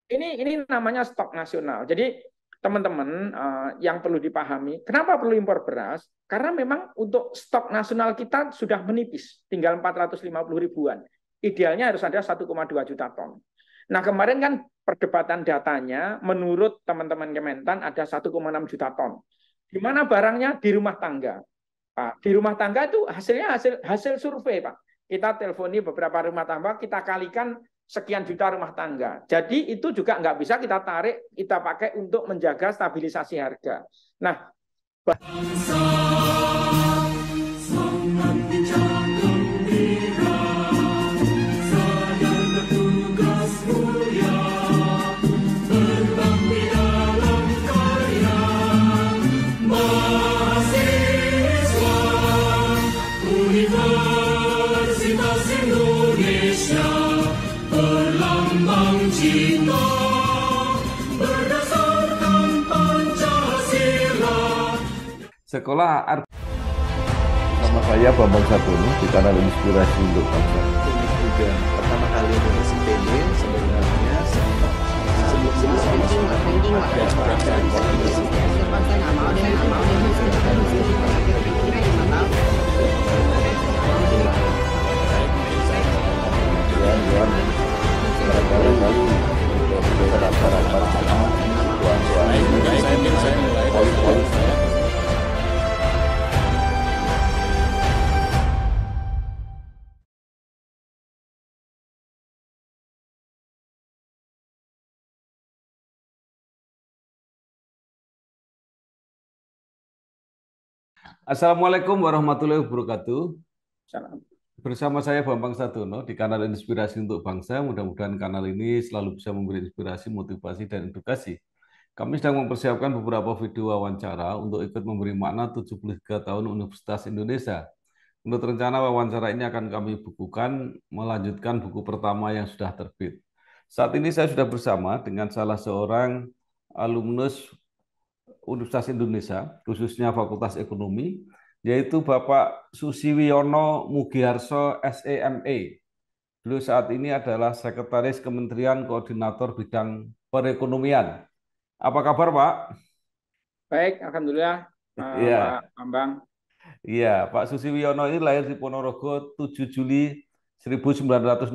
Ini namanya stok nasional. Jadi teman-teman yang perlu dipahami, kenapa perlu impor beras? Karena memang untuk stok nasional kita sudah menipis, tinggal 450 ribuan. Idealnya harus ada 1,2 juta ton. Nah kemarin kan perdebatan datanya, menurut teman-teman Kementan ada 1,6 juta ton. Di mana barangnya? Di rumah tangga. Pak, di rumah tangga itu hasilnya hasil survei, Pak. Kita telponi beberapa rumah tangga, kita kalikan sekian juta rumah tangga. Jadi itu juga nggak bisa kita tarik, kita pakai untuk menjaga stabilisasi harga. Nah, Sekolah Nama saya Bambang Satono di kanal Inspirasi untuk Bangsa. Ini juga pertama kali lulus IPB sebenarnya Assalamualaikum warahmatullahi wabarakatuh. salam. Bersama saya Bambang Satono di kanal Inspirasi untuk Bangsa. Mudah-mudahan kanal ini selalu bisa memberi inspirasi, motivasi, dan edukasi. Kami sedang mempersiapkan beberapa video wawancara untuk ikut memberi makna 73 tahun Universitas Indonesia. Menurut rencana wawancara ini akan kami bukukan, melanjutkan buku pertama yang sudah terbit. Saat ini saya sudah bersama dengan salah seorang alumnus Universitas Indonesia, khususnya Fakultas Ekonomi, yaitu Bapak Susiwiono Mugiarso SEME. Beliau saat ini adalah Sekretaris Kementerian Koordinator Bidang Perekonomian. Apa kabar, Pak? Baik, alhamdulillah, Pak Iya, Bambang. iya. Pak Susiwiono ini lahir di Ponorogo 7 Juli 1969.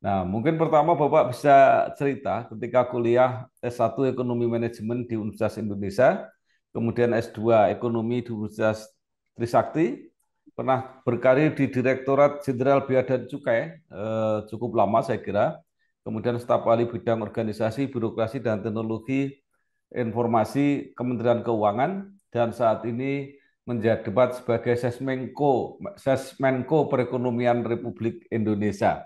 Nah, mungkin pertama Bapak bisa cerita ketika kuliah S1 Ekonomi Manajemen di Universitas Indonesia, kemudian S2 Ekonomi di Universitas Trisakti, pernah berkarir di Direktorat Jenderal Bea dan Cukai, cukup lama saya kira, kemudian staf ahli bidang organisasi, birokrasi, dan teknologi informasi Kementerian Keuangan, dan saat ini menjabat sebagai Sesmenko Perekonomian Republik Indonesia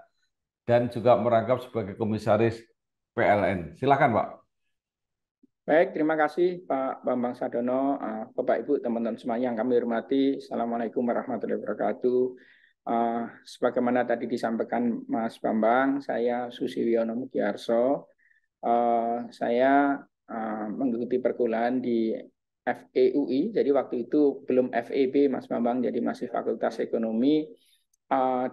dan juga merangkap sebagai komisaris PLN. Silakan, Pak. Baik, terima kasih Pak Bambang Sadono, Bapak Ibu, teman-teman semua yang kami hormati. Assalamualaikum warahmatullahi wabarakatuh. Sebagaimana tadi disampaikan Mas Bambang, saya Susiwiono Mugiarso. Saya mengikuti perkuliahan di FEUI, jadi waktu itu belum FEB Mas Bambang, jadi masih Fakultas Ekonomi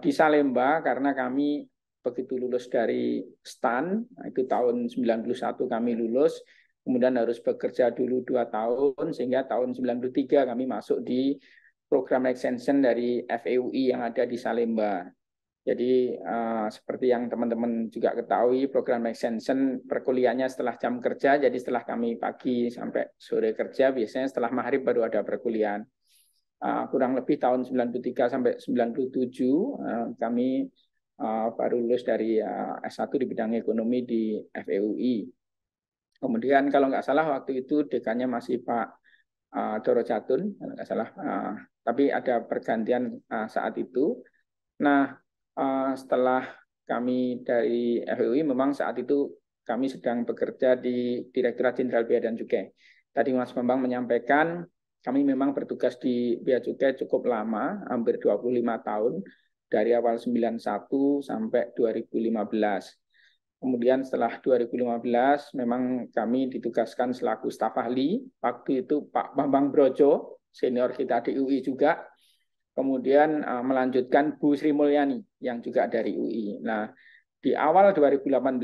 di Salemba, karena kami begitu lulus dari STAN, itu tahun 91 kami lulus, kemudian harus bekerja dulu 2 tahun, sehingga tahun 93 kami masuk di program extension dari FEUI yang ada di Salemba. Jadi seperti yang teman-teman juga ketahui, program extension perkuliahannya setelah jam kerja, jadi setelah kami pagi sampai sore kerja, biasanya setelah maghrib baru ada perkuliahan. Kurang lebih tahun 93 sampai 97 kami baru lulus dari S1 di bidang ekonomi di FEUI. Kemudian kalau nggak salah waktu itu dekannya masih Pak Doro Jatun, kalau nggak salah. Tapi ada pergantian saat itu. Nah, setelah kami dari FEUI, memang saat itu kami sedang bekerja di Direktorat Jenderal Bea dan Cukai. Tadi Mas Bambang menyampaikan, kami memang bertugas di Bea Cukai cukup lama, hampir 25 tahun, dari awal 91 sampai 2015. Kemudian setelah 2015, memang kami ditugaskan selaku staf ahli. Waktu itu Pak Bambang Brojo, senior kita di UI juga, kemudian melanjutkan Bu Sri Mulyani yang juga dari UI. Nah, di awal 2018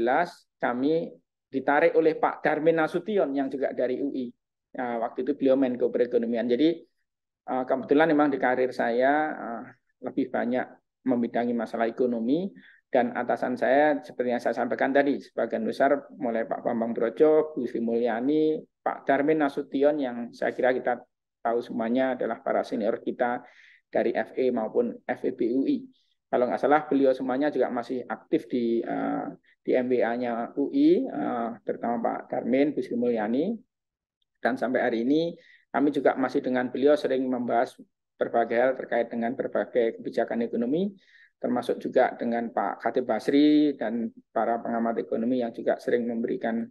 kami ditarik oleh Pak Darmin Nasution yang juga dari UI. Waktu itu beliau Menko Perekonomian. Jadi kebetulan memang di karir saya lebih banyak membidangi masalah ekonomi, dan atasan saya seperti yang saya sampaikan tadi, sebagian besar mulai Pak Bambang Brojo, Bu Sri Mulyani, Pak Darmin Nasution yang saya kira kita tahu semuanya adalah para senior kita dari FE maupun FEB UI. Kalau nggak salah beliau semuanya juga masih aktif di MBA-nya UI, terutama Pak Darmin, Bu Sri Mulyani. Dan sampai hari ini kami juga masih dengan beliau sering membahas berbagai hal terkait dengan berbagai kebijakan ekonomi, termasuk juga dengan Pak Khatib Basri dan para pengamat ekonomi yang juga sering memberikan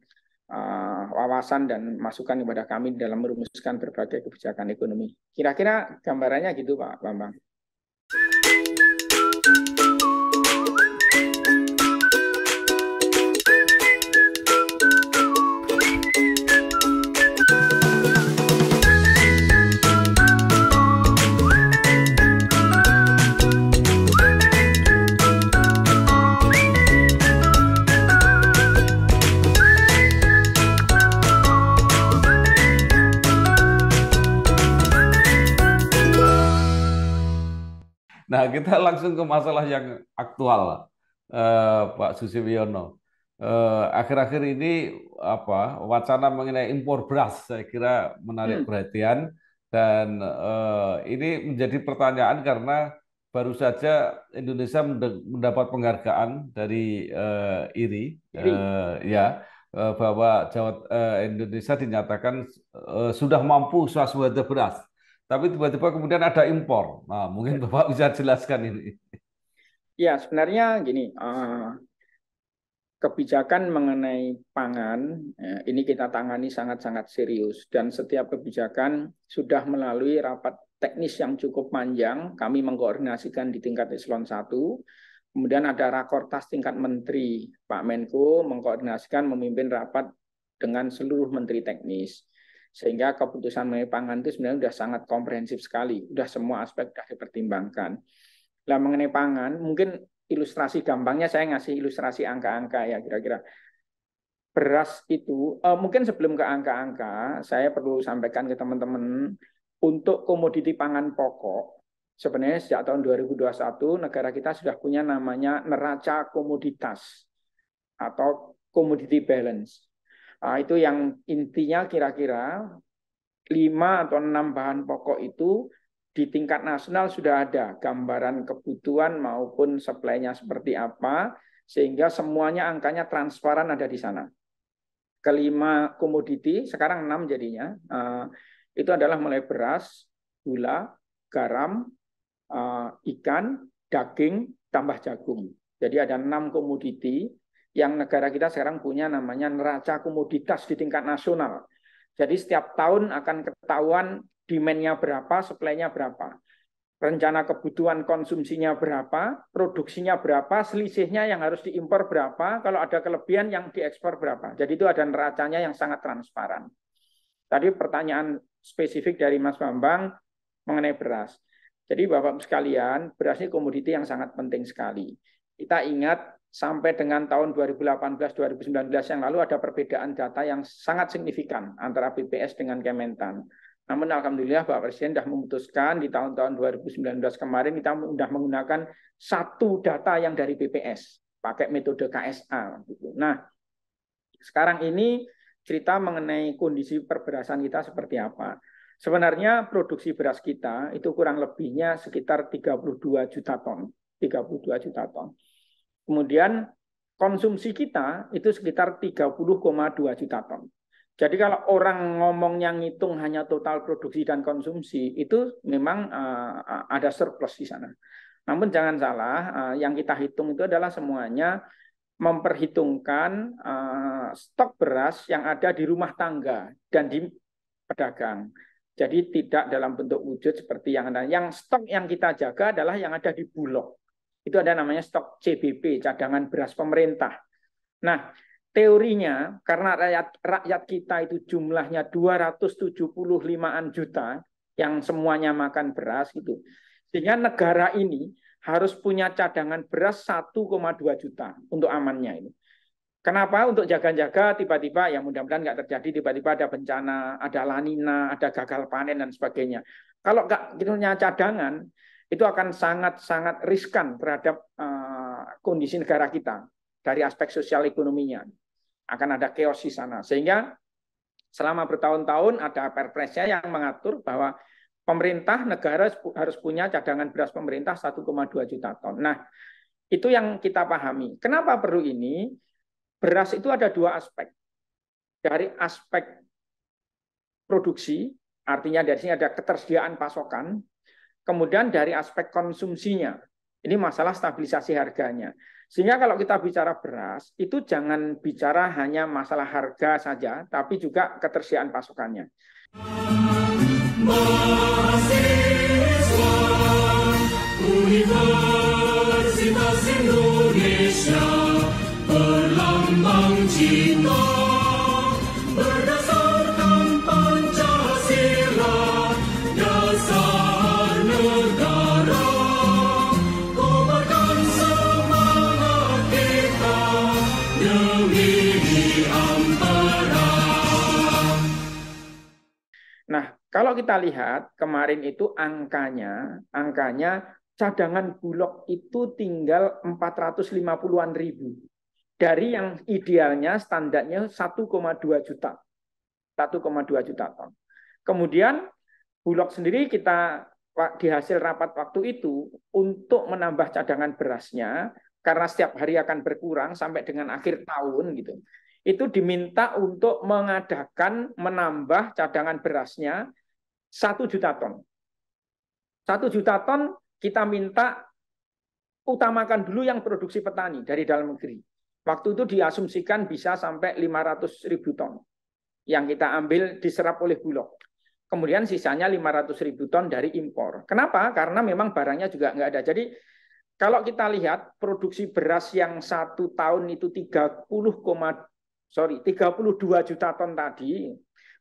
wawasan dan masukan kepada kami dalam merumuskan berbagai kebijakan ekonomi. Kira-kira gambarannya gitu Pak Bambang. Nah, kita langsung ke masalah yang aktual, Pak Susibyono. Akhir-akhir ini wacana mengenai impor beras saya kira menarik perhatian, dan ini menjadi pertanyaan karena baru saja Indonesia mendapat penghargaan dari IRI, bahwa Indonesia dinyatakan sudah mampu swasembada beras. Tapi tiba-tiba kemudian ada impor. Nah, mungkin Bapak bisa jelaskan ini. Ya, sebenarnya gini, kebijakan mengenai pangan ini kita tangani sangat-sangat serius, dan setiap kebijakan sudah melalui rapat teknis yang cukup panjang. Kami mengkoordinasikan di tingkat eselon 1, kemudian ada rakortas tingkat menteri, Pak Menko mengkoordinasikan memimpin rapat dengan seluruh menteri teknis. Sehingga keputusan mengenai pangan itu sebenarnya sudah sangat komprehensif sekali, sudah semua aspek sudah dipertimbangkan. Nah, mengenai pangan, mungkin ilustrasi gampangnya saya ngasih ilustrasi angka-angka ya kira-kira. Beras itu, mungkin sebelum ke angka-angka, saya perlu sampaikan ke teman-teman, untuk komoditi pangan pokok, sebenarnya sejak tahun 2021 negara kita sudah punya namanya neraca komoditas atau commodity balance. Itu yang intinya kira-kira 5 atau 6 bahan pokok itu di tingkat nasional sudah ada gambaran kebutuhan maupun supply-nya seperti apa, sehingga semuanya angkanya transparan ada di sana. Kelima komoditi, sekarang 6 jadinya, itu adalah mulai beras, gula, garam, ikan, daging, tambah jagung. Jadi ada 6 komoditi yang negara kita sekarang punya namanya neraca komoditas di tingkat nasional. Jadi setiap tahun akan ketahuan demand-nya berapa, supply-nya berapa. Rencana kebutuhan konsumsinya berapa, produksinya berapa, selisihnya yang harus diimpor berapa, kalau ada kelebihan yang diekspor berapa. Jadi itu ada neracanya yang sangat transparan. Tadi pertanyaan spesifik dari Mas Bambang mengenai beras. Jadi Bapak sekalian, beras ini komoditi yang sangat penting sekali. Kita ingat sampai dengan tahun 2018-2019 yang lalu ada perbedaan data yang sangat signifikan antara BPS dengan Kementan. Namun alhamdulillah Pak Presiden sudah memutuskan di tahun-tahun 2019 kemarin kita sudah menggunakan satu data yang dari BPS, pakai metode KSA. Nah, sekarang ini cerita mengenai kondisi perberasan kita seperti apa. Sebenarnya produksi beras kita itu kurang lebihnya sekitar 32 juta ton. 32 juta ton. Kemudian konsumsi kita itu sekitar 30,2 juta ton. Jadi kalau orang ngomongnya ngitung hanya total produksi dan konsumsi, itu memang ada surplus di sana. Namun jangan salah, yang kita hitung itu adalah semuanya memperhitungkan stok beras yang ada di rumah tangga dan di pedagang. Jadi tidak dalam bentuk wujud seperti yang ada. Yang stok yang kita jaga adalah yang ada di Bulog. Itu ada namanya stok CBP, cadangan beras pemerintah. Nah, teorinya karena rakyat kita itu jumlahnya 275-an juta yang semuanya makan beras gitu. Sehingga negara ini harus punya cadangan beras 1,2 juta untuk amannya ini. Kenapa? Untuk jaga-jaga tiba-tiba, ya mudah-mudahan nggak terjadi, tiba-tiba ada bencana, ada lanina, ada gagal panen, dan sebagainya. Kalau nggak punya cadangan, itu akan sangat-sangat riskan terhadap kondisi negara kita dari aspek sosial ekonominya. Akan ada chaos di sana. Sehingga selama bertahun-tahun ada perpresnya yang mengatur bahwa pemerintah negara harus punya cadangan beras pemerintah 1,2 juta ton. Nah, itu yang kita pahami. Kenapa perlu ini? Beras itu ada dua aspek. Dari aspek produksi, artinya dari sini ada ketersediaan pasokan, kemudian dari aspek konsumsinya. Ini masalah stabilisasi harganya. Sehingga kalau kita bicara beras, itu jangan bicara hanya masalah harga saja, tapi juga ketersediaan pasokannya. Mahasiswa Universitas Indonesia berlambang cinta berdasarkan Pancasila, dasar negara, kobarkan semangat kita demi Ampera. Nah, kalau kita lihat kemarin itu angkanya cadangan Bulog itu tinggal 450-an ribu. Dari yang idealnya standarnya 1,2 juta. 1,2 juta ton. Kemudian Bulog sendiri kita di hasil rapat waktu itu untuk menambah cadangan berasnya karena setiap hari akan berkurang sampai dengan akhir tahun gitu. Itu diminta untuk menambah cadangan berasnya 1 juta ton. 1 juta ton kita minta utamakan dulu yang produksi petani dari dalam negeri. Waktu itu diasumsikan bisa sampai 500.000 ton yang kita ambil diserap oleh Bulog. Kemudian sisanya 500.000 ton dari impor. Kenapa? Karena memang barangnya juga nggak ada. Jadi kalau kita lihat produksi beras yang 1 tahun itu 32 juta ton tadi,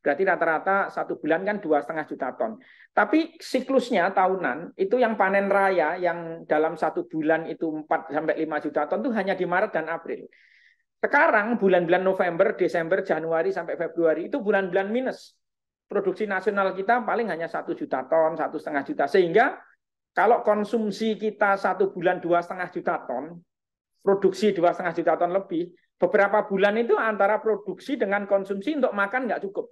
berarti rata-rata 1 bulan kan 2,5 juta ton. Tapi siklusnya tahunan itu yang panen raya yang dalam 1 bulan itu 4 sampai 5 juta ton itu hanya di Maret dan April. Sekarang bulan-bulan November, Desember, Januari sampai Februari itu bulan-bulan minus. Produksi nasional kita paling hanya 1 juta ton, 1,5 juta. Sehingga kalau konsumsi kita 1 bulan 2,5 juta ton, produksi 2,5 juta ton lebih, beberapa bulan itu antara produksi dengan konsumsi untuk makan nggak cukup.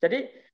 Jadi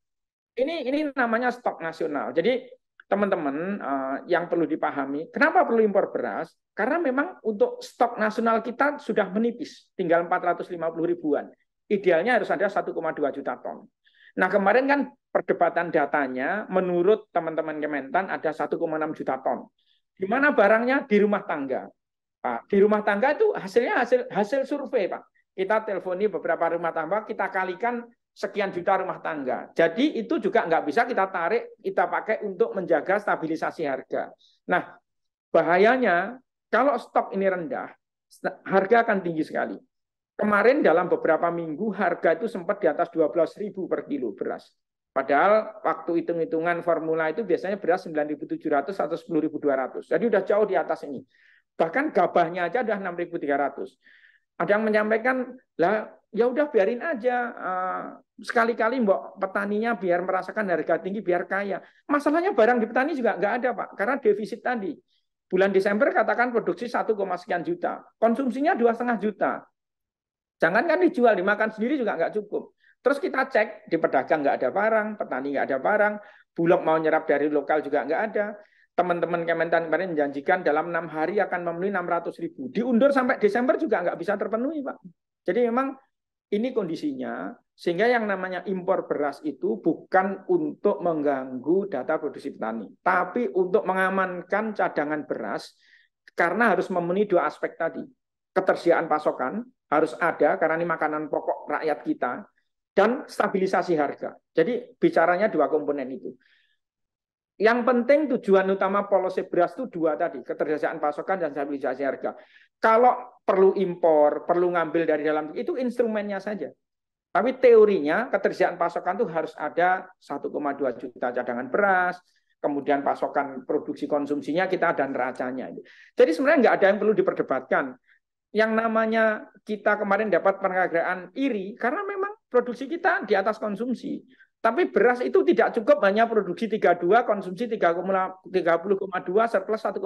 ini namanya stok nasional. Jadi teman-teman yang perlu dipahami, kenapa perlu impor beras? Karena memang untuk stok nasional kita sudah menipis, tinggal 450 ribuan. Idealnya harus ada 1,2 juta ton. Nah kemarin kan perdebatan datanya, menurut teman-teman Kementan ada 1,6 juta ton. Di mana barangnya? Di rumah tangga. Pak, di rumah tangga itu hasilnya hasil survei, Pak. Kita telponi beberapa rumah tangga, kita kalikan sekian juta rumah tangga. Jadi itu juga nggak bisa kita tarik, kita pakai untuk menjaga stabilisasi harga. Nah, bahayanya kalau stok ini rendah, harga akan tinggi sekali. Kemarin dalam beberapa minggu harga itu sempat di atas 12.000 per kilo beras. Padahal waktu hitung-hitungan formula itu biasanya beras 9.700 atau 10.200. Jadi udah jauh di atas ini. Bahkan gabahnya aja udah 6.300. Ada yang menyampaikan, lah ya udah biarin aja, sekali-kali mbok petaninya biar merasakan harga tinggi, biar kaya. Masalahnya barang di petani juga nggak ada, Pak, karena defisit tadi. Bulan Desember katakan produksi 1, sekian juta, konsumsinya 2,5 juta. Jangan kan dijual, dimakan sendiri juga nggak cukup. Terus kita cek, di pedagang nggak ada barang, petani nggak ada barang, Bulog mau nyerap dari lokal juga nggak ada. Teman-teman Kementan kemarin menjanjikan dalam 6 hari akan memenuhi 600.000. Diundur sampai Desember juga nggak bisa terpenuhi, Pak. Jadi memang ini kondisinya, sehingga yang namanya impor beras itu bukan untuk mengganggu data produksi petani, tapi untuk mengamankan cadangan beras, karena harus memenuhi dua aspek tadi. Ketersediaan pasokan harus ada, karena ini makanan pokok rakyat kita, dan stabilisasi harga. Jadi bicaranya dua komponen itu. Yang penting tujuan utama polisi beras itu dua tadi, ketersediaan pasokan dan stabilisasi harga. Kalau perlu impor, perlu ngambil dari dalam, itu instrumennya saja. Tapi teorinya ketersediaan pasokan itu harus ada 1,2 juta cadangan beras, kemudian pasokan produksi konsumsinya kita ada neracanya. Jadi sebenarnya nggak ada yang perlu diperdebatkan. Yang namanya kita kemarin dapat penghargaan IRI karena memang produksi kita di atas konsumsi. Tapi beras itu tidak cukup hanya produksi 32, konsumsi 30,2, surplus 1,8.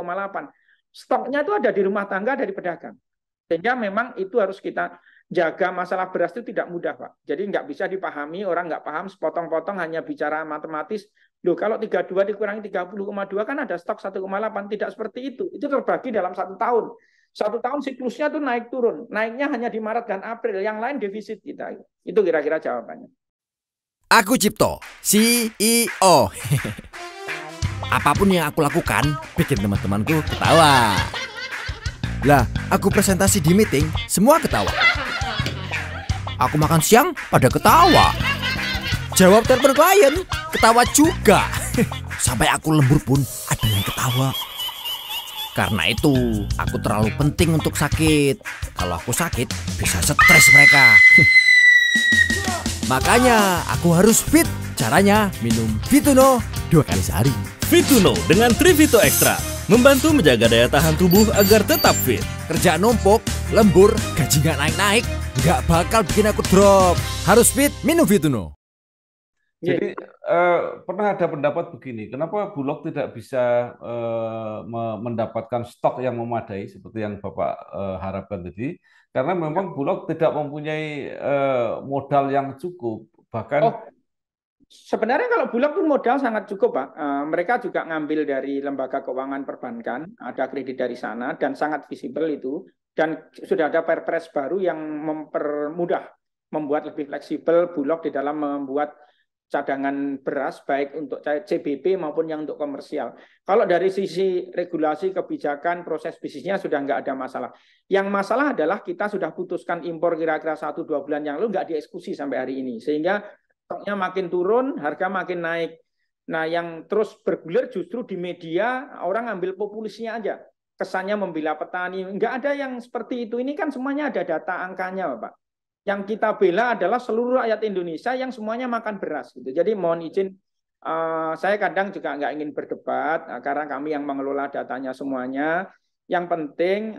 Stoknya itu ada di rumah tangga dari pedagang. Sehingga memang itu harus kita jaga. Masalah beras itu tidak mudah, Pak. Jadi nggak bisa dipahami, orang nggak paham, sepotong-potong hanya bicara matematis. Loh, kalau 32 dikurangi 30,2 kan ada stok 1,8. Tidak seperti itu. Itu terbagi dalam 1 tahun. 1 tahun siklusnya tuh naik turun. Naiknya hanya di Maret dan April. Yang lain defisit kita. Itu kira-kira jawabannya. Aku Cipto, CEO. Apapun yang aku lakukan, bikin teman-temanku ketawa. Lah, aku presentasi di meeting, semua ketawa. Aku makan siang, pada ketawa. Jawab telepon klien, ketawa juga. Sampai aku lembur pun, ada yang ketawa. Karena itu, aku terlalu penting untuk sakit. Kalau aku sakit, bisa stres mereka. Makanya aku harus fit. Caranya minum Fituno 2 kali sehari. Fituno dengan Trivito Extra membantu menjaga daya tahan tubuh agar tetap fit. Kerjaan numpuk, lembur, gaji nggak naik-naik, nggak bakal bikin aku drop. Harus fit, minum Fituno. Jadi pernah ada pendapat begini, kenapa Bulog tidak bisa mendapatkan stok yang memadai seperti yang Bapak harapkan tadi? Karena memang Bulog tidak mempunyai modal yang cukup, bahkan sebenarnya kalau Bulog pun modal sangat cukup, Pak. Mereka juga ngambil dari lembaga keuangan perbankan, ada kredit dari sana dan sangat visible itu. Dan sudah ada perpres baru yang mempermudah, membuat lebih fleksibel Bulog di dalam membuat cadangan beras baik untuk CBP maupun yang untuk komersial. Kalau dari sisi regulasi, kebijakan, proses bisnisnya sudah nggak ada masalah. Yang masalah adalah kita sudah putuskan impor kira-kira 1-2 bulan yang lalu nggak dieksekusi sampai hari ini. Sehingga stoknya makin turun, harga makin naik. Nah, yang terus bergulir justru di media, orang ngambil populisnya aja. Kesannya membela petani. Nggak ada yang seperti itu. Ini kan semuanya ada data angkanya, Pak. Yang kita bela adalah seluruh rakyat Indonesia yang semuanya makan beras. Gitu. Jadi mohon izin, saya kadang juga nggak ingin berdebat, karena kami yang mengelola datanya semuanya. Yang penting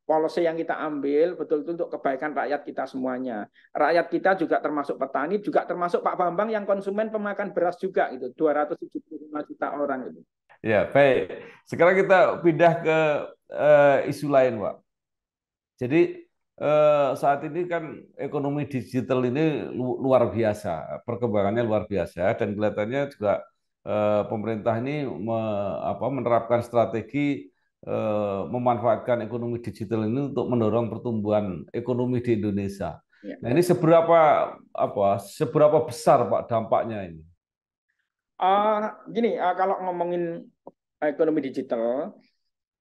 policy yang kita ambil betul-betul untuk kebaikan rakyat kita semuanya. Rakyat kita juga termasuk petani, juga termasuk Pak Bambang yang konsumen pemakan beras juga, itu 275 juta orang itu. Ya, baik. Sekarang kita pindah ke isu lain, Pak. Jadi saat ini kan ekonomi digital ini luar biasa, perkembangannya luar biasa, dan kelihatannya juga pemerintah ini menerapkan strategi memanfaatkan ekonomi digital ini untuk mendorong pertumbuhan ekonomi di Indonesia. Ya. Nah, ini seberapa besar, Pak, dampaknya ini? Gini, kalau ngomongin ekonomi digital,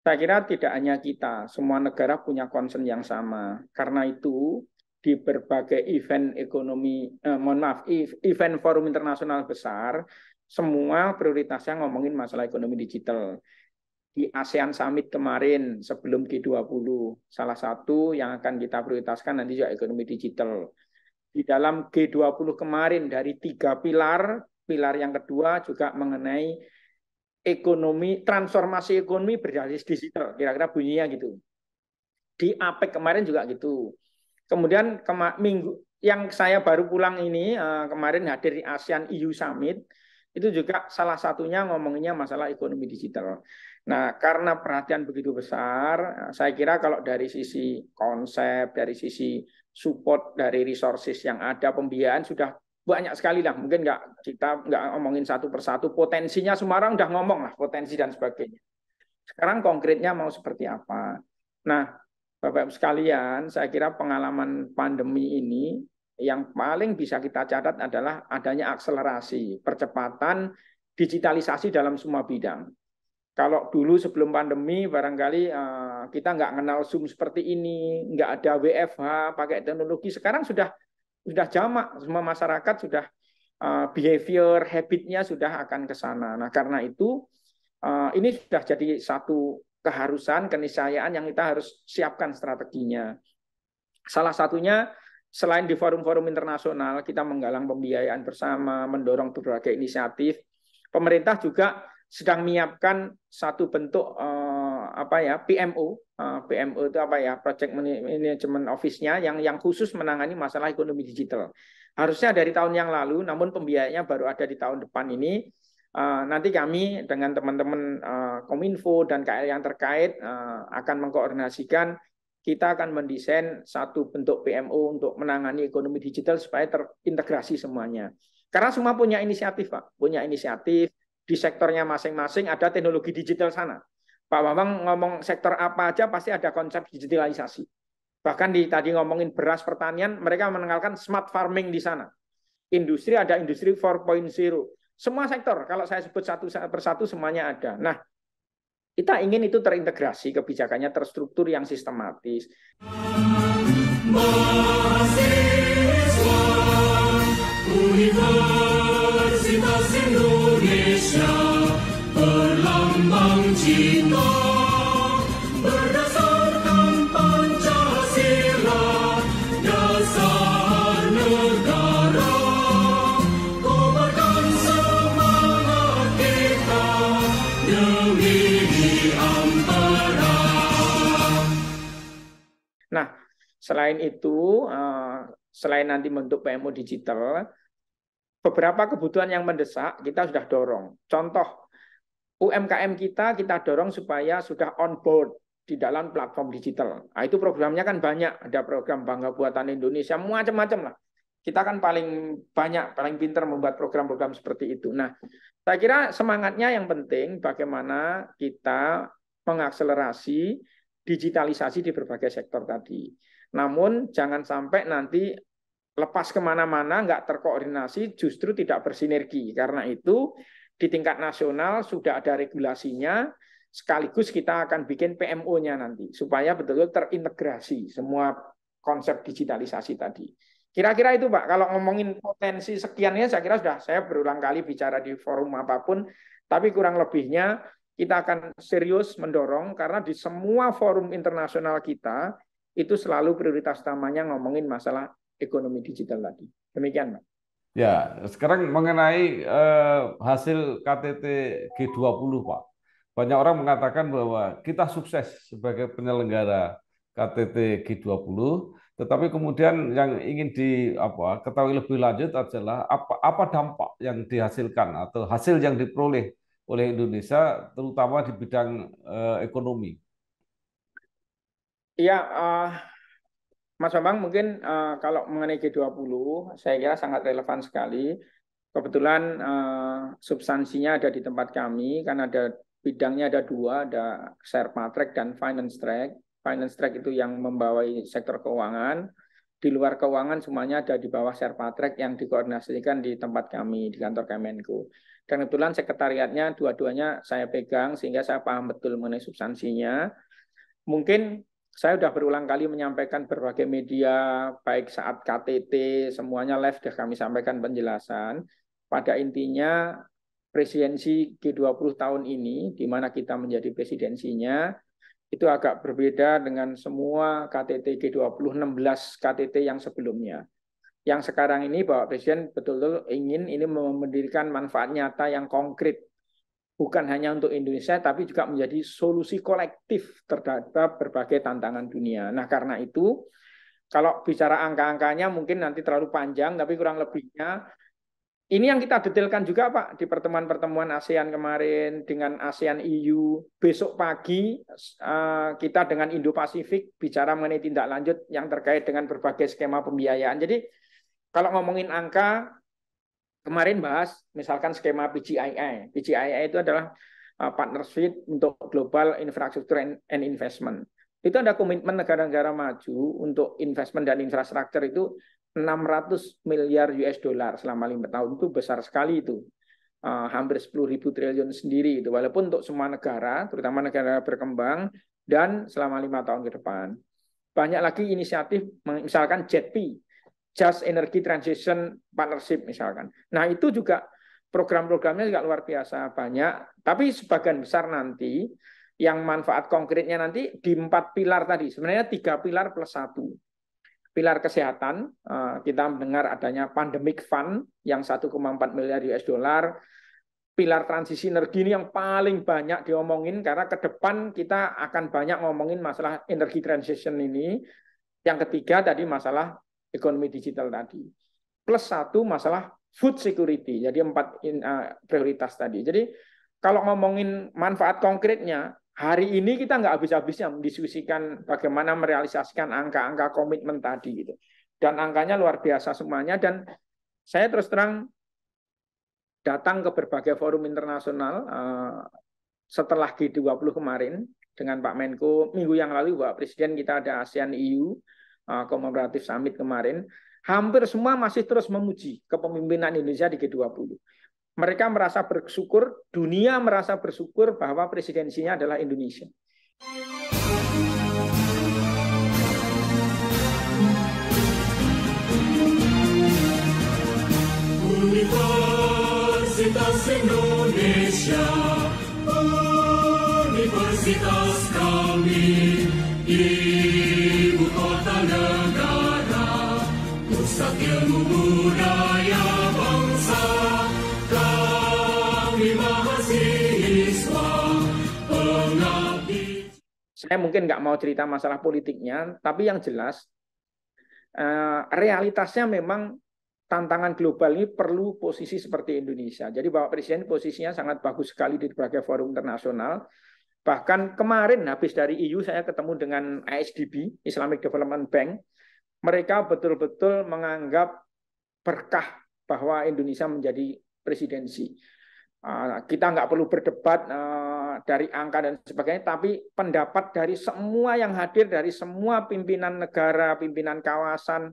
saya kira tidak hanya kita, semua negara punya concern yang sama. Karena itu di berbagai event ekonomi, event forum internasional besar, semua prioritasnya ngomongin masalah ekonomi digital. Di ASEAN Summit kemarin sebelum G20, salah satu yang akan kita prioritaskan nanti juga ekonomi digital. Di dalam G20 kemarin dari 3 pilar yang kedua juga mengenai ekonomi, transformasi ekonomi berbasis digital, kira-kira bunyinya gitu. Di APEC kemarin juga gitu. Kemudian minggu yang saya baru pulang ini, kemarin hadir di ASEAN EU Summit, itu juga salah satunya ngomonginnya masalah ekonomi digital. Nah, karena perhatian begitu besar, saya kira kalau dari sisi konsep, dari sisi support, dari resources yang ada, pembiayaan sudah banyak sekali lah, mungkin kita nggak ngomongin satu persatu, potensinya semua orang udah ngomong lah, potensi dan sebagainya. Sekarang konkretnya mau seperti apa? Nah, Bapak-Ibu sekalian, saya kira pengalaman pandemi ini yang paling bisa kita catat adalah adanya akselerasi, percepatan digitalisasi dalam semua bidang. Kalau dulu sebelum pandemi barangkali kita nggak kenal Zoom seperti ini, nggak ada WFH, pakai teknologi, sekarang sudah jamak, semua masyarakat sudah behavior, habitnya sudah akan ke sana. Nah, karena itu ini sudah jadi satu keharusan, keniscayaan yang kita harus siapkan strateginya. Salah satunya, selain di forum-forum internasional, kita menggalang pembiayaan bersama, mendorong berbagai inisiatif, pemerintah juga sedang menyiapkan satu bentuk PMO. PMO itu apa ya? Project Management Office-nya yang khusus menangani masalah ekonomi digital. Harusnya dari tahun yang lalu, namun pembiayanya baru ada di tahun depan ini. Nanti kami dengan teman-teman Kominfo dan KL yang terkait akan mengkoordinasikan, kita akan mendesain satu bentuk PMO untuk menangani ekonomi digital supaya terintegrasi semuanya. Karena semua punya inisiatif, Pak. Punya inisiatif, di sektornya masing-masing ada teknologi digital sana. Pak Bambang ngomong sektor apa aja pasti ada konsep digitalisasi. Bahkan tadi ngomongin beras pertanian, mereka mengenalkan smart farming di sana. Industri ada industri 4.0. Semua sektor, kalau saya sebut satu persatu semuanya ada. Nah, kita ingin itu terintegrasi, kebijakannya terstruktur yang sistematis. Mahasiswa Universitas Indonesia berlambang cinta berdasarkan Pancasila, dasar negara. Kobarkan semangat kita demi ampera. Nah, selain itu, selain nanti bentuk PMO digital, beberapa kebutuhan yang mendesak kita sudah dorong. Contoh, UMKM kita dorong supaya sudah on board di dalam platform digital. Nah, itu programnya kan banyak, ada program Bangga Buatan Indonesia, macam-macam lah. Kita kan paling banyak, paling pintar membuat program-program seperti itu. Nah, saya kira semangatnya yang penting bagaimana kita mengakselerasi digitalisasi di berbagai sektor tadi. Namun jangan sampai nanti lepas kemana-mana, nggak terkoordinasi, justru tidak bersinergi. Karena itu di tingkat nasional sudah ada regulasinya, sekaligus kita akan bikin PMO-nya nanti, supaya betul-betul terintegrasi semua konsep digitalisasi tadi. Kira-kira itu Pak, kalau ngomongin potensi sekiannya, saya kira sudah, saya berulang kali bicara di forum apapun, tapi kurang lebihnya kita akan serius mendorong, karena di semua forum internasional kita, itu selalu prioritas utamanya ngomongin masalah ekonomi digital tadi. Demikian, Pak. Ya, sekarang mengenai hasil KTT G20, Pak. Banyak orang mengatakan bahwa kita sukses sebagai penyelenggara KTT G20, tetapi kemudian yang ingin ketahui lebih lanjut adalah apa dampak yang dihasilkan atau hasil yang diperoleh oleh Indonesia, terutama di bidang ekonomi. Iya, Mas Bambang, mungkin kalau mengenai G20, saya kira sangat relevan sekali. Kebetulan substansinya ada di tempat kami, kan ada bidangnya ada dua, ada Sherpa Track dan Finance Track. Finance Track itu yang membawai sektor keuangan. Di luar keuangan semuanya ada di bawah Sherpa Track yang dikoordinasikan di tempat kami, di kantor Kemenko. Dan kebetulan sekretariatnya dua-duanya saya pegang, sehingga saya paham betul mengenai substansinya. Mungkin saya sudah berulang kali menyampaikan berbagai media, baik saat KTT, semuanya live sudah kami sampaikan penjelasan. Pada intinya, presidensi G20 tahun ini, di mana kita menjadi presidensinya, itu agak berbeda dengan semua KTT G20, 16 KTT yang sebelumnya. Yang sekarang ini Bapak Presiden betul-betul ingin ini memberikan manfaat nyata yang konkret. Bukan hanya untuk Indonesia, tapi juga menjadi solusi kolektif terhadap berbagai tantangan dunia. Nah, karena itu, kalau bicara angka-angkanya mungkin nanti terlalu panjang, tapi kurang lebihnya, ini yang kita detailkan juga, Pak, di pertemuan-pertemuan ASEAN kemarin, dengan ASEAN EU. Besok pagi, kita dengan Indo-Pasifik bicara mengenai tindak lanjut yang terkait dengan berbagai skema pembiayaan. Jadi, kalau ngomongin angka, kemarin bahas misalkan skema PGII. PGII itu adalah partnership untuk global infrastructure and investment. Itu ada komitmen negara-negara maju untuk investment dan infrastruktur itu 600 miliar US dollar selama 5 tahun. Itu besar sekali itu. Hampir 10.000 triliun sendiri itu. Walaupun untuk semua negara, terutama negara berkembang, dan selama 5 tahun ke depan. Banyak lagi inisiatif, misalkan JETP, Just Energy Transition Partnership misalkan. Nah, itu juga program-programnya juga luar biasa banyak, tapi sebagian besar nanti yang manfaat konkretnya nanti di 4 pilar tadi. Sebenarnya 3 pilar plus 1. Pilar kesehatan, kita mendengar adanya pandemic fund yang 1,4 miliar US dollar. pilar transisi energi ini yang paling banyak diomongin karena ke depan kita akan banyak ngomongin masalah energi transition ini. Yang ketiga tadi masalah ekonomi digital tadi. Plus satu masalah food security. Jadi 4 prioritas tadi. Jadi kalau ngomongin manfaat konkretnya, hari ini kita nggak habis-habisnya mendiskusikan bagaimana merealisasikan angka-angka komitmen tadi gitu. Dan angkanya luar biasa semuanya. Dan saya terus terang datang ke berbagai forum internasional setelah G20 kemarin dengan Pak Menko minggu yang lalu, Pak Presiden, kita ada ASEAN EU Cooperative Summit kemarin, hampir semua masih terus memuji kepemimpinan Indonesia di G20. Mereka merasa bersyukur, dunia merasa bersyukur bahwa presidensinya adalah Indonesia. Universitas Indonesia, universitas kami, ibu kota negara, pusat ilmu budaya bangsa, kami mahasiswa, pengabdi. Saya mungkin nggak mau cerita masalah politiknya, tapi yang jelas realitasnya memang tantangan global ini perlu posisi seperti Indonesia. Jadi Bapak Presiden posisinya sangat bagus sekali di berbagai forum internasional. Bahkan kemarin habis dari EU saya ketemu dengan ISDB, Islamic Development Bank. Mereka betul-betul menganggap berkah bahwa Indonesia menjadi presidensi. Kita nggak perlu berdebat dari angka dan sebagainya, tapi pendapat dari semua yang hadir, dari semua pimpinan negara, pimpinan kawasan,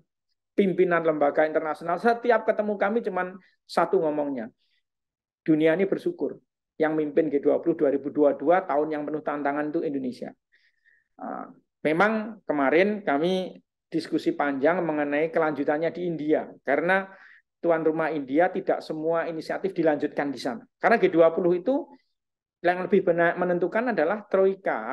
pimpinan lembaga internasional, setiap ketemu kami cuman satu ngomongnya. Dunia ini bersyukur. Yang mimpin G20 2022 tahun yang penuh tantangan itu Indonesia. Memang kemarin kami diskusi panjang mengenai kelanjutannya di India. Karena tuan rumah India tidak semua inisiatif dilanjutkan di sana. Karena G20 itu yang lebih benar menentukan adalah troika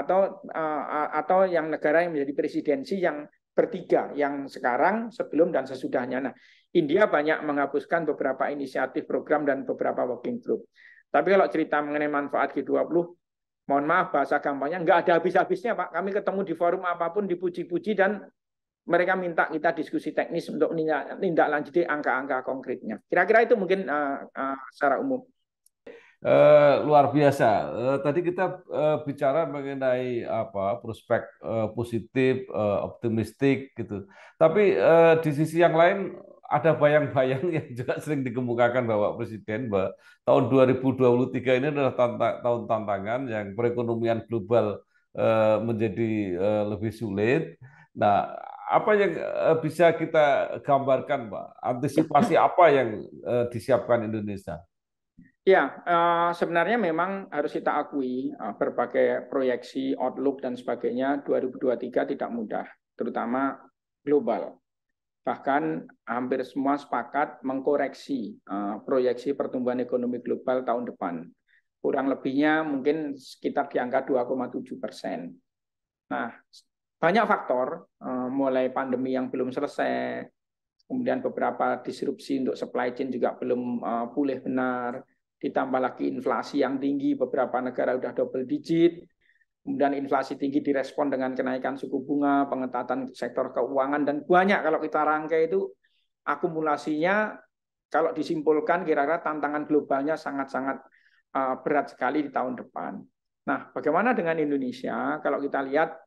atau yang negara yang menjadi presidensi yang bertiga, yang sekarang, sebelum, dan sesudahnya. Nah, India banyak menghapuskan beberapa inisiatif program dan beberapa working group. Tapi kalau cerita mengenai manfaat G20, mohon maaf bahasa gampangnya, nggak ada habis-habisnya, Pak. Kami ketemu di forum apapun, dipuji-puji, dan mereka minta kita diskusi teknis untuk menindaklanjuti angka-angka konkretnya. Kira-kira itu mungkin secara umum. Luar biasa. Tadi kita bicara mengenai prospek positif, optimistik gitu. Tapi di sisi yang lain ada bayang-bayang yang juga sering dikemukakan Bapak Presiden bahwa tahun 2023 ini adalah tahun tantangan yang perekonomian global menjadi lebih sulit. Nah, apa yang bisa kita gambarkan, Pak? Antisipasi apa yang disiapkan Indonesia? Ya, sebenarnya memang harus kita akui berbagai proyeksi, outlook, dan sebagainya 2023 tidak mudah, terutama global. Bahkan hampir semua sepakat mengkoreksi proyeksi pertumbuhan ekonomi global tahun depan. Kurang lebihnya mungkin sekitar di angka 2,7%. Nah, banyak faktor, mulai pandemi yang belum selesai, kemudian beberapa disrupsi untuk supply chain juga belum pulih benar, ditambah lagi inflasi yang tinggi, beberapa negara sudah double digit, kemudian inflasi tinggi direspon dengan kenaikan suku bunga, pengetatan sektor keuangan, dan banyak kalau kita rangkai itu akumulasinya, kalau disimpulkan kira-kira tantangan globalnya sangat-sangat berat sekali di tahun depan. Nah, bagaimana dengan Indonesia? Kalau kita lihat,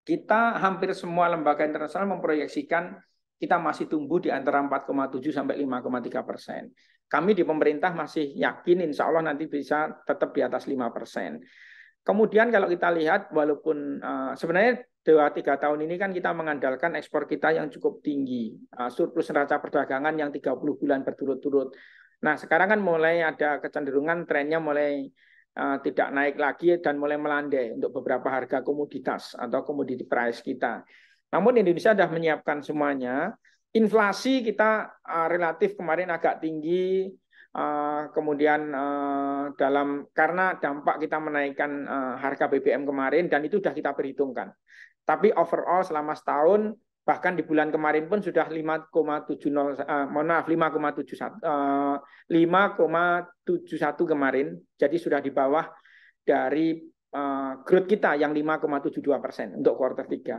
kita hampir semua lembaga internasional memproyeksikan kita masih tumbuh di antara 4,7 sampai 5,3%. Kami di pemerintah masih yakin insya Allah nanti bisa tetap di atas 5%. Kemudian kalau kita lihat, walaupun sebenarnya 2-3 tahun ini kan kita mengandalkan ekspor kita yang cukup tinggi, surplus neraca perdagangan yang 30 bulan berturut-turut. Nah, sekarang kan mulai ada kecenderungan trennya mulai tidak naik lagi dan mulai melandai untuk beberapa harga komoditas atau commodity price kita. Namun Indonesia sudah menyiapkan semuanya. Inflasi kita relatif kemarin agak tinggi, kemudian karena dampak kita menaikkan harga BBM kemarin, dan itu sudah kita perhitungkan. Tapi overall selama setahun Bahkan di bulan kemarin pun sudah 5,71 kemarin. Jadi sudah di bawah dari growth kita yang 5,72% untuk kuartal 3.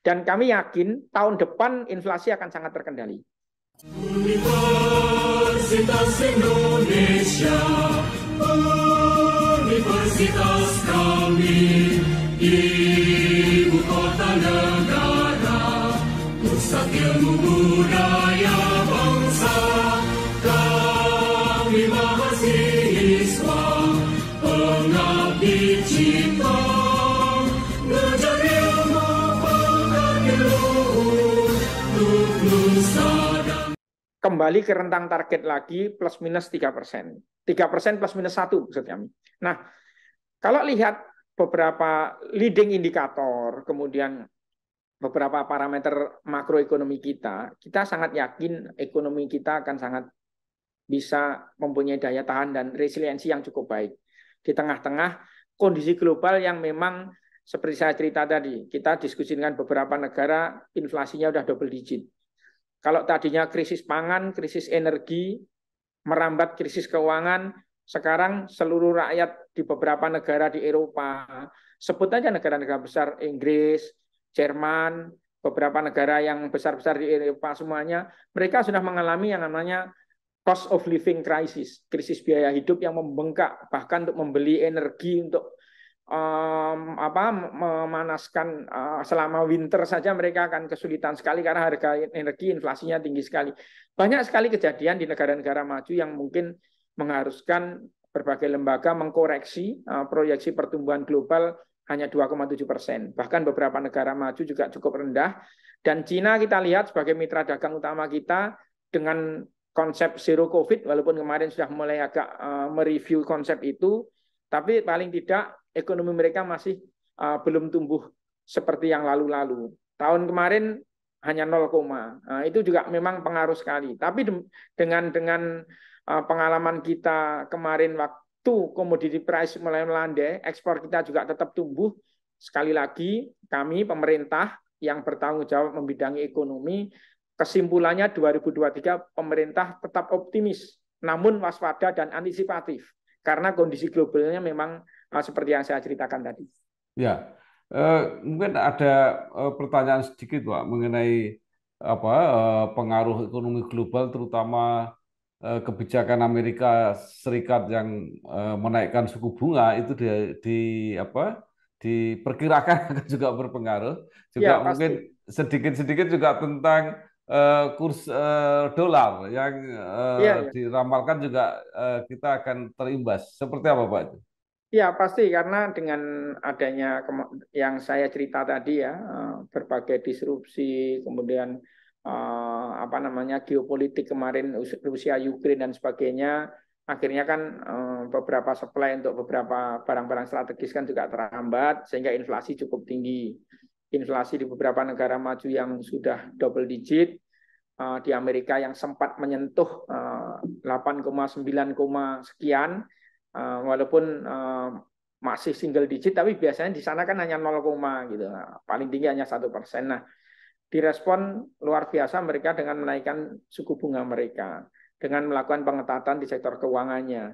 Dan kami yakin tahun depan inflasi akan sangat terkendali. Universitas Indonesia, universitas kami, ibu kota negara, pusat ilmu budaya bangsa, kami mahasiswa, pengabdi cipta, ngejar ilmu pengabdi luhur, untuk nusa dan Kembali ke rentang target lagi plus minus 3%. 3% plus minus 1 maksud kami. Nah, kalau lihat beberapa leading indikator, kemudian beberapa parameter makroekonomi kita sangat yakin ekonomi kita akan sangat bisa mempunyai daya tahan dan resiliensi yang cukup baik. Di tengah-tengah kondisi global yang memang seperti saya cerita tadi, kita diskusi dengan beberapa negara, inflasinya udah double digit. Kalau tadinya krisis pangan, krisis energi, merambat krisis keuangan, sekarang seluruh rakyat di beberapa negara di Eropa, sebut aja negara-negara besar, Inggris, Jerman, beberapa negara yang besar-besar di Eropa semuanya, mereka sudah mengalami yang namanya cost of living crisis, krisis biaya hidup yang membengkak, bahkan untuk membeli energi untuk memanaskan selama winter saja mereka akan kesulitan sekali karena harga energi inflasinya tinggi sekali. Banyak sekali kejadian di negara-negara maju yang mungkin mengharuskan berbagai lembaga mengkoreksi proyeksi pertumbuhan global hanya 2,7%. Bahkan beberapa negara maju juga cukup rendah. Dan Cina kita lihat sebagai mitra dagang utama kita dengan konsep zero COVID, walaupun kemarin sudah mulai agak mereview konsep itu, tapi paling tidak ekonomi mereka masih belum tumbuh seperti yang lalu-lalu. Tahun kemarin hanya 0, itu juga memang pengaruh sekali. Tapi dengan pengalaman kita kemarin waktu komoditi price mulai melandai, ekspor kita juga tetap tumbuh. Sekali lagi, kami pemerintah yang bertanggung jawab membidangi ekonomi, kesimpulannya 2023 pemerintah tetap optimis, namun waspada dan antisipatif. Karena kondisi globalnya memang seperti yang saya ceritakan tadi. Ya, mungkin ada pertanyaan sedikit Pak mengenai pengaruh ekonomi global, terutama kebijakan Amerika Serikat yang menaikkan suku bunga itu diperkirakan akan juga berpengaruh. Juga Ya, mungkin sedikit-sedikit juga tentang kurs dolar yang diramalkan juga kita akan terimbas. Seperti apa Pak? Ya pasti, karena dengan adanya yang saya cerita tadi ya, berbagai disrupsi, kemudian geopolitik kemarin, Rusia, Ukraina dan sebagainya, akhirnya kan beberapa supply untuk beberapa barang-barang strategis kan juga terhambat, sehingga inflasi cukup tinggi. Inflasi di beberapa negara maju yang sudah double digit, di Amerika yang sempat menyentuh 8,9 sekian, walaupun masih single digit, tapi biasanya di sana kan hanya 0, gitu. Paling tinggi hanya 1%. Nah, direspon luar biasa mereka dengan menaikkan suku bunga mereka, dengan melakukan pengetatan di sektor keuangannya.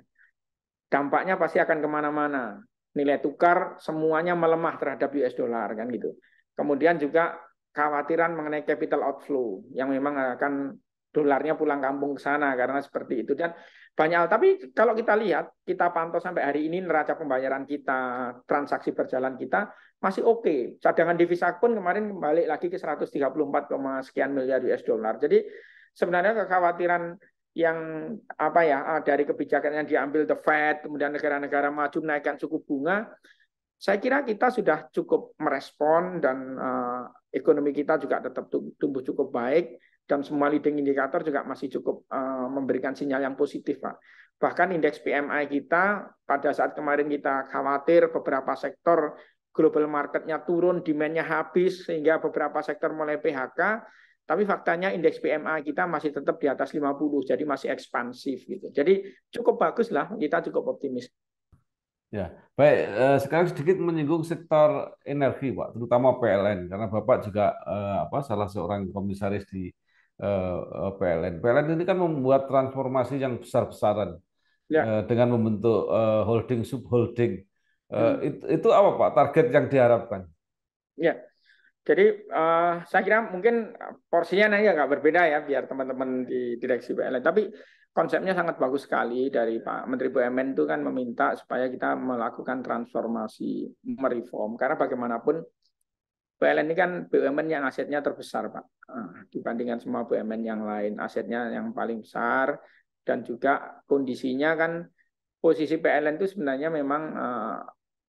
Dampaknya pasti akan kemana-mana. Nilai tukar semuanya melemah terhadap US dollar kan gitu. Kemudian juga kekhawatiran mengenai capital outflow yang memang akan dolarnya pulang kampung ke sana karena seperti itu. Dan banyak hal, tapi kalau kita lihat, kita pantau sampai hari ini neraca pembayaran kita, transaksi berjalan kita masih oke. Cadangan devisa pun kemarin kembali lagi ke 134, sekian miliar US dollar. Jadi sebenarnya kekhawatiran yang dari kebijakan yang diambil the Fed, kemudian negara-negara maju menaikkan suku bunga, saya kira kita sudah cukup merespon dan ekonomi kita juga tetap tumbuh cukup baik. Dan semua leading indikator juga masih cukup memberikan sinyal yang positif, Pak. Bahkan indeks PMI kita pada saat kemarin kita khawatir beberapa sektor global marketnya turun, demand-nya habis, sehingga beberapa sektor mulai PHK, tapi faktanya indeks PMI kita masih tetap di atas 50, jadi masih ekspansif gitu. Jadi cukup bagus lah, kita cukup optimis. Ya, baik. Sekarang sedikit menyinggung sektor energi, Pak, terutama PLN, karena Bapak juga salah seorang komisaris di PLN. PLN ini kan membuat transformasi yang besar-besaran Ya. dengan membentuk holding subholding. Hmm. Itu apa, Pak? Target yang diharapkan? Ya. Jadi saya kira mungkin porsinya nanti agak berbeda ya biar teman-teman di direksi PLN. Tapi konsepnya sangat bagus sekali dari Pak Menteri BUMN itu kan meminta supaya kita melakukan transformasi, mereform. Karena bagaimanapun PLN ini kan BUMN yang asetnya terbesar Pak. Dibandingkan semua BUMN yang lain, asetnya yang paling besar. Dan juga kondisinya kan posisi PLN itu sebenarnya memang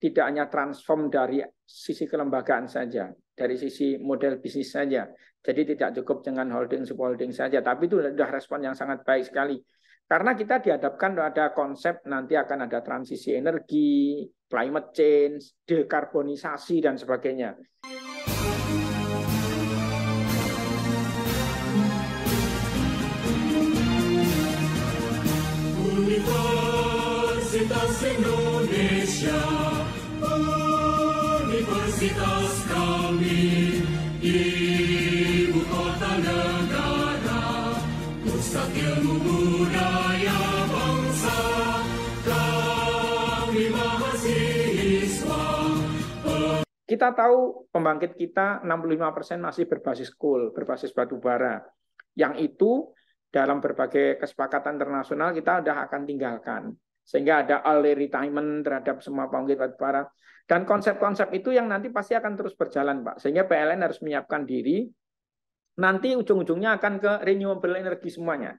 tidak hanya transform dari sisi kelembagaan saja, dari sisi model bisnis saja. Jadi tidak cukup dengan holding subholding saja, tapi itu sudah respon yang sangat baik sekali. Karena kita dihadapkan ada konsep nanti akan ada transisi energi, climate change, dekarbonisasi dan sebagainya. Universitas Indonesia, universitas kami, ibu kota negara, pusat ilmu budaya bangsa, kami mahasiswa. Kita tahu pembangkit kita 65% masih berbasis coal, berbasis batu bara. Yang itu dalam berbagai kesepakatan internasional kita sudah akan tinggalkan. Sehingga ada early retirement terhadap semua pembangkit batu bara. Dan konsep-konsep itu yang nanti pasti akan terus berjalan, Pak. Sehingga PLN harus menyiapkan diri, nanti ujung-ujungnya akan ke renewable energy semuanya.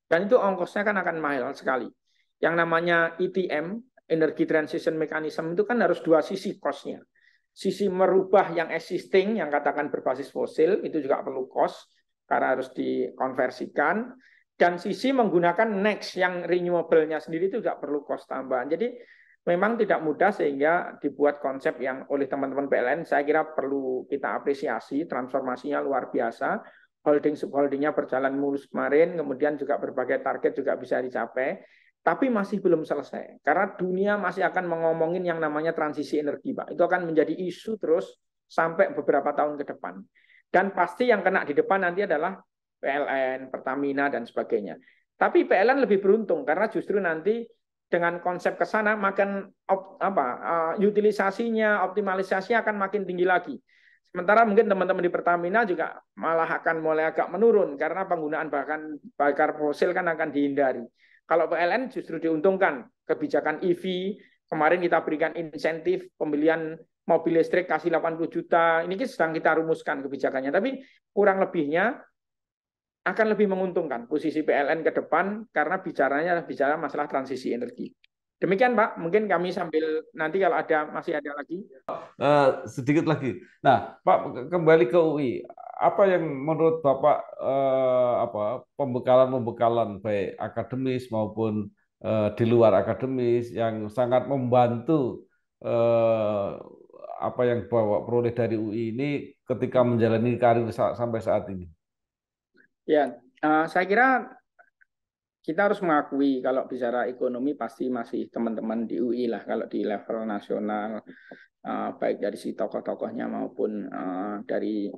Dan itu ongkosnya kan akan mahal sekali. Yang namanya ETM, Energy Transition Mechanism, itu kan harus dua sisi cost-nya. Sisi merubah yang existing, yang katakan berbasis fosil, itu juga perlu cost, karena harus dikonversikan. Dan sisi menggunakan next yang renewable-nya sendiri itu juga perlu cost tambahan. Jadi memang tidak mudah sehingga dibuat konsep yang oleh teman-teman PLN, saya kira perlu kita apresiasi, transformasinya luar biasa. Holding subholdingnya berjalan mulus kemarin, kemudian juga berbagai target juga bisa dicapai. Tapi masih belum selesai. Karena dunia masih akan mengomongin yang namanya transisi energi, Pak. Itu akan menjadi isu terus sampai beberapa tahun ke depan. Dan pasti yang kena di depan nanti adalah PLN, Pertamina, dan sebagainya. Tapi PLN lebih beruntung karena justru nanti dengan konsep ke sana makin utilisasinya, optimalisasinya akan makin tinggi lagi. Sementara mungkin teman-teman di Pertamina juga malah akan mulai agak menurun karena penggunaan bahan bakar fosil kan akan dihindari. Kalau PLN justru diuntungkan, kebijakan EV, kemarin kita berikan insentif pembelian mobil listrik kasih 80 juta, ini sedang kita rumuskan kebijakannya, tapi kurang lebihnya akan lebih menguntungkan posisi PLN ke depan karena bicara masalah transisi energi. Demikian Pak, mungkin kami sambil nanti kalau masih ada lagi. Sedikit lagi. Nah, Pak, kembali ke UI. Apa yang menurut Bapak pembekalan baik akademis maupun di luar akademis yang sangat membantu apa yang Bapak peroleh dari UI ini ketika menjalani karir sampai saat ini? Ya, saya kira kita harus mengakui kalau bicara ekonomi pasti masih teman-teman di UI lah kalau di level nasional, baik dari si tokoh-tokohnya maupun dari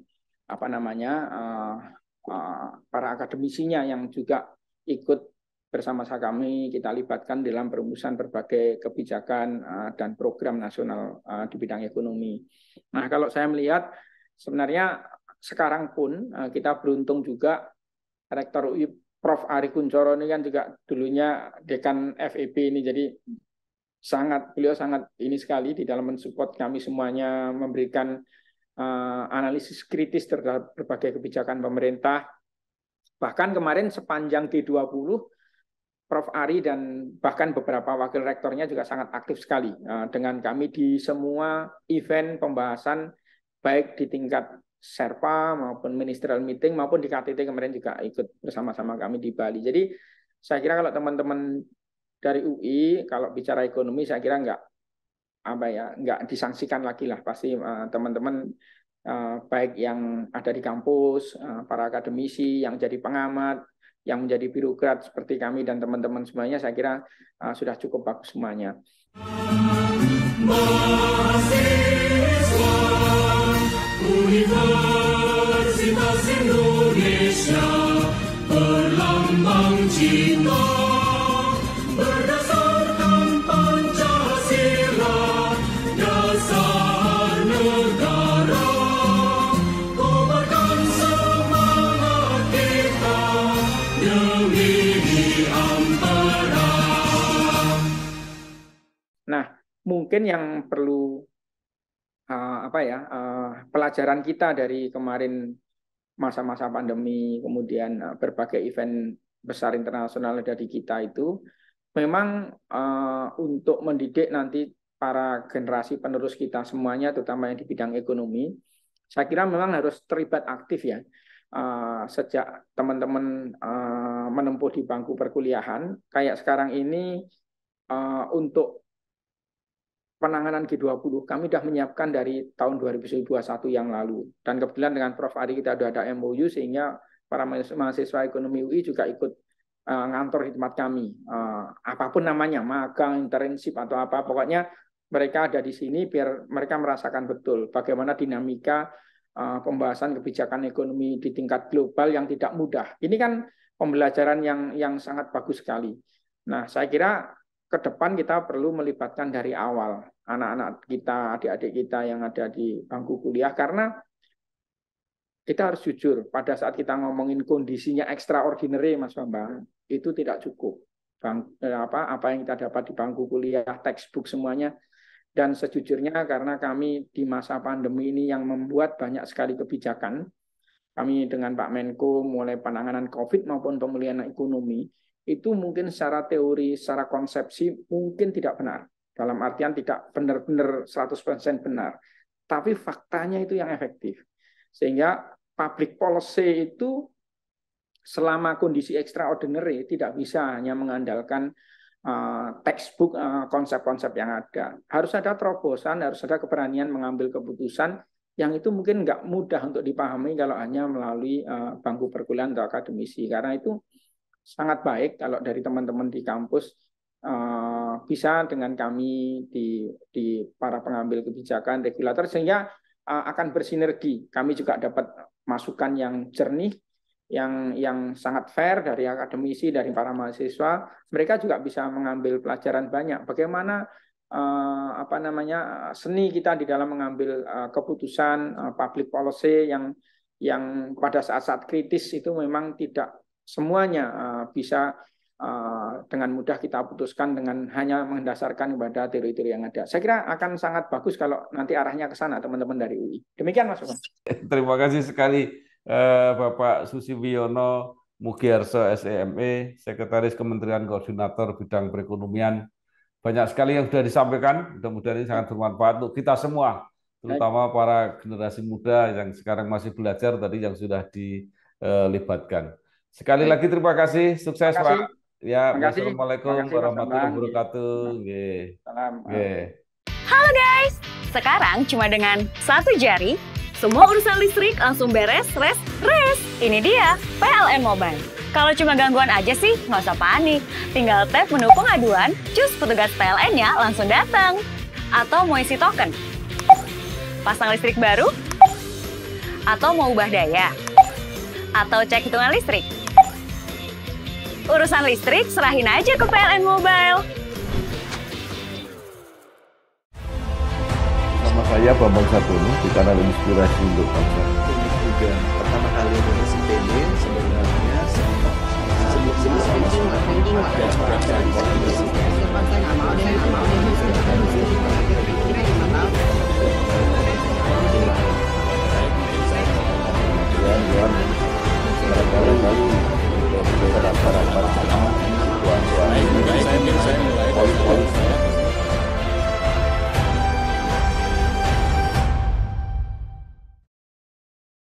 para akademisinya yang juga ikut bersama-sama kami kita libatkan dalam perumusan berbagai kebijakan dan program nasional di bidang ekonomi. Nah, kalau saya melihat sebenarnya sekarang pun kita beruntung juga Rektor UI Prof. Ari Kunchoro ini kan juga dulunya dekan FEB ini, jadi beliau sangat ini sekali di dalam mensupport kami semuanya, memberikan analisis kritis terhadap berbagai kebijakan pemerintah. Bahkan kemarin sepanjang G20, Prof. Ari dan bahkan beberapa wakil rektornya juga sangat aktif sekali dengan kami di semua event pembahasan, baik di tingkat Sherpa maupun ministerial meeting maupun di KTT kemarin juga ikut bersama-sama kami di Bali. Jadi saya kira kalau teman-teman dari UI kalau bicara ekonomi saya kira nggak disangsikan lagi lah, pasti teman-teman baik yang ada di kampus, para akademisi yang jadi pengamat, yang menjadi birokrat seperti kami dan teman-teman semuanya, saya kira sudah cukup bagus semuanya. mahasiswa Universitas Indonesia berlambang cinta berdasarkan Pancasila dasar negara kobarkan semangat kita demi Ampera. Nah, mungkin yang perlu pelajaran kita dari kemarin masa-masa pandemi, kemudian berbagai event besar internasional ada di kita itu, memang untuk mendidik nanti para generasi penerus kita semuanya, terutama yang di bidang ekonomi, saya kira memang harus terlibat aktif ya. Sejak teman-teman menempuh di bangku perkuliahan, kayak sekarang ini untuk penanganan G20, kami sudah menyiapkan dari tahun 2021 yang lalu. Dan kebetulan dengan Prof. Ari kita sudah ada MOU, sehingga para mahasiswa ekonomi UI juga ikut ngantor di tempat kami. Apapun namanya, magang, internship, atau apa, pokoknya mereka ada di sini biar mereka merasakan betul bagaimana dinamika pembahasan kebijakan ekonomi di tingkat global yang tidak mudah. Ini kan pembelajaran yang sangat bagus sekali. Nah, saya kira ke depan kita perlu melibatkan dari awal anak-anak kita, adik-adik kita yang ada di bangku kuliah, karena kita harus jujur, pada saat kita ngomongin kondisinya extraordinary, Mas Bambang, itu tidak cukup. Apa yang kita dapat di bangku kuliah, textbook semuanya, dan sejujurnya karena kami di masa pandemi ini yang membuat banyak sekali kebijakan, kami dengan Pak Menko mulai penanganan COVID maupun pemulihan ekonomi, itu mungkin secara teori, secara konsepsi mungkin tidak benar. Dalam artian tidak benar-benar 100% benar. Tapi faktanya itu yang efektif. Sehingga public policy itu selama kondisi extraordinary tidak bisa hanya mengandalkan textbook konsep-konsep yang ada. Harus ada terobosan, harus ada keberanian mengambil keputusan yang itu mungkin nggak mudah untuk dipahami kalau hanya melalui bangku perkuliahan atau akademisi. Karena itu sangat baik kalau dari teman-teman di kampus bisa dengan kami di para pengambil kebijakan, regulator, sehingga akan bersinergi. Kami juga dapat masukan yang jernih, yang sangat fair dari akademisi, dari para mahasiswa. Mereka juga bisa mengambil pelajaran banyak. Bagaimana seni kita di dalam mengambil keputusan public policy yang pada saat-saat kritis itu memang tidak semuanya bisa dengan mudah kita putuskan dengan hanya mendasarkan pada teori-teori yang ada. Saya kira akan sangat bagus kalau nanti arahnya ke sana, teman-teman dari UI. Demikian, Mas Bambang. Terima kasih sekali Bapak Susiwiono Mugiarso SEME, Sekretaris Kementerian Koordinator Bidang Perekonomian. Banyak sekali yang sudah disampaikan, mudah-mudahan ini sangat bermanfaat untuk kita semua, terutama para generasi muda yang sekarang masih belajar tadi yang sudah dilibatkan. Sekali lagi terima kasih, sukses Pak. Ya, wassalamualaikum warahmatullahi wabarakatuh. Halo guys, sekarang cuma dengan satu jari, semua urusan listrik langsung beres, res. Ini dia, PLN Mobile. Kalau cuma gangguan aja sih, nggak usah panik. Tinggal tap menu pengaduan, cus petugas PLN-nya langsung datang. Atau mau isi token, pasang listrik baru, atau mau ubah daya, atau cek hitungan listrik. Urusan listrik serahin aja ke PLN Mobile. Nama saya Bambang Satono di kanal Inspirasi untuk Bangsa. Ini juga pertama kali Indonesia PD sebenarnya sebelum